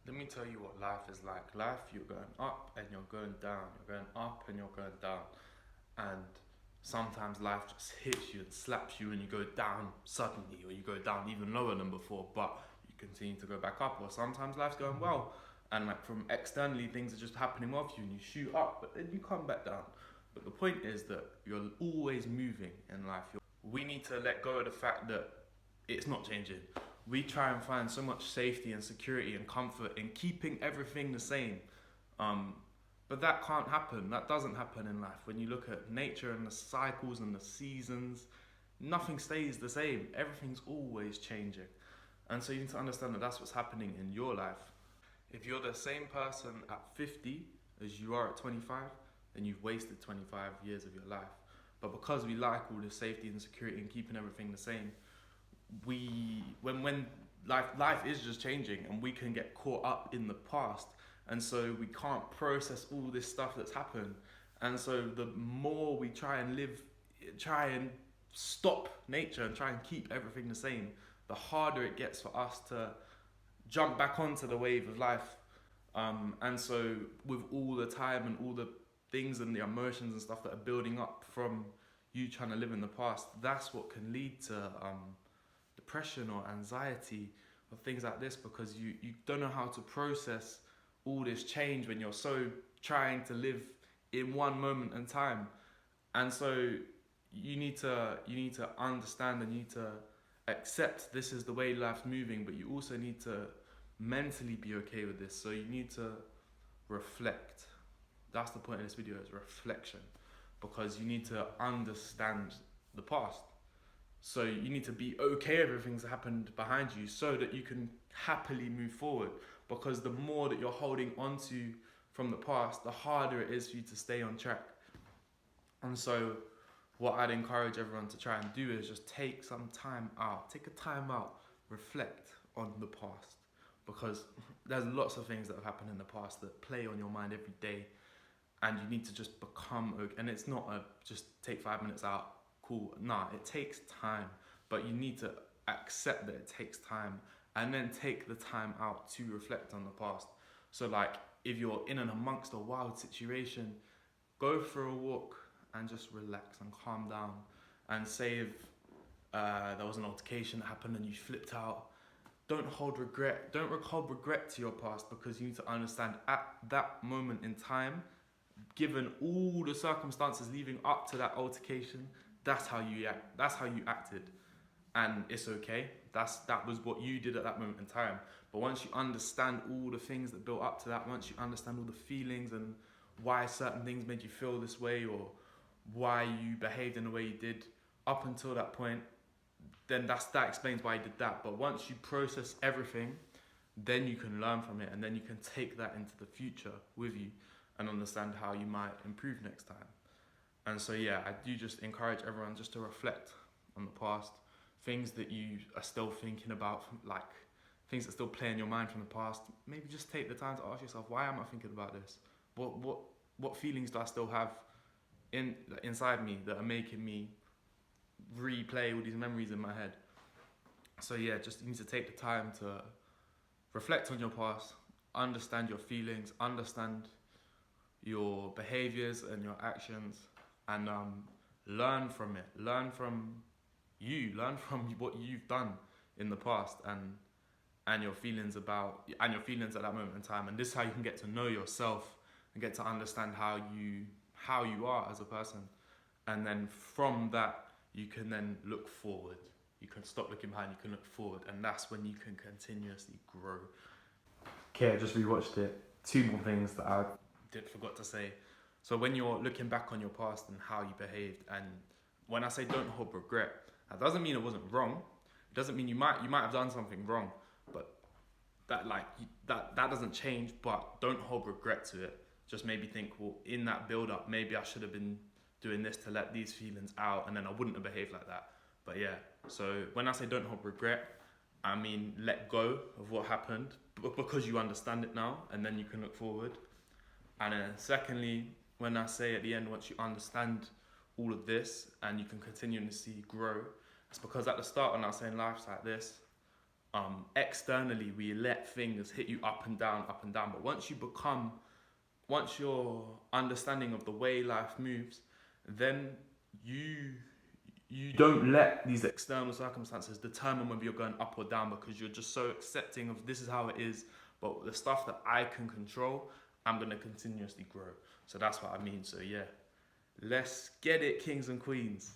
Let me tell you what life is like. Life, you're going up and you're going down. You're going up and you're going down. And sometimes life just hits you and slaps you and you go down suddenly, or you go down even lower than before, but you continue to go back up. Or sometimes life's going well and like from externally things are just happening well for you and you shoot up, but then you come back down. But the point is that you're always moving in life. We need to let go of the fact that it's not changing. We try and find so much safety and security and comfort in keeping everything the same. Um, but that can't happen. That doesn't happen in life. When you look at nature and the cycles and the seasons, nothing stays the same. Everything's always changing. And so you need to understand that that's what's happening in your life. If you're the same person at 50 as you are at 25, then you've wasted 25 years of your life. But because we like all the safety and security and keeping everything the same, when life is just changing and we can get caught up in the past, and so we can't process all this stuff that's happened. And so the more we try and stop nature and try and keep everything the same, the harder it gets for us to jump back onto the wave of life. And so with all the time and all the things and the emotions and stuff that are building up from you trying to live in the past, that's what can lead to depression or anxiety or things like this, because you don't know how to process all this change when you're so trying to live in one moment in time. And so you need to understand and you need to accept this is the way life's moving, but you also need to mentally be okay with this. So you need to reflect. That's the point of this video, is reflection, because you need to understand the past. So you need to be okay with everything that's happened behind you so that you can happily move forward. Because the more that you're holding onto from the past, the harder it is for you to stay on track. And so what I'd encourage everyone to try and do is just take some time out, take a time out, reflect on the past. Because there's lots of things that have happened in the past that play on your mind every day, and you need to just become okay. And it's not a just take 5 minutes out, cool. Nah, it takes time, but you need to accept that it takes time and then take the time out to reflect on the past. So like if you're in and amongst a wild situation, go for a walk and just relax and calm down. And say if there was an altercation that happened and you flipped out, don't hold regret. Don't hold regret to your past, because you need to understand at that moment in time, given all the circumstances leading up to that altercation, that's how you act. That's how you acted, and it's okay. That was what you did at that moment in time. But once you understand all the things that built up to that, once you understand all the feelings and why certain things made you feel this way, or why you behaved in the way you did up until that point, then that explains why you did that. But once you process everything, then you can learn from it, and then you can take that into the future with you and understand how you might improve next time. And so yeah, I do just encourage everyone just to reflect on the past, things that you are still thinking about, like things that still play in your mind from the past. Maybe just take the time to ask yourself, why am I thinking about this? What feelings do I still have inside me that are making me replay all these memories in my head? So yeah, just you need to take the time to reflect on your past, understand your feelings, understand your behaviors and your actions, and learn from it. Learn from what you've done in the past, and your feelings at that moment in time. And this is how you can get to know yourself and get to understand how you are as a person. And then from that, you can then look forward. You can stop looking behind, you can look forward, and that's when you can continuously grow. Okay, I just rewatched it. Two more things that I forgot to say. So when you're looking back on your past and how you behaved, and when I say don't hold regret, that doesn't mean it wasn't wrong. It doesn't mean you might have done something wrong, but that doesn't change. But don't hold regret to it. Just maybe think, well, in that build up, maybe I should have been doing this to let these feelings out, and then I wouldn't have behaved like that. But yeah, so when I say don't hold regret, I mean let go of what happened, because you understand it now, and then you can look forward. And then secondly, when I say at the end, once you understand all of this and you can continuously grow, it's because at the start when I was saying life's like this, externally we let things hit you up and down, up and down. But once you're understanding of the way life moves, then you don't let these external circumstances determine whether you're going up or down, because you're just so accepting of this is how it is. But the stuff that I can control, I'm going to continuously grow. So that's what I mean. So yeah, let's get it, kings and queens.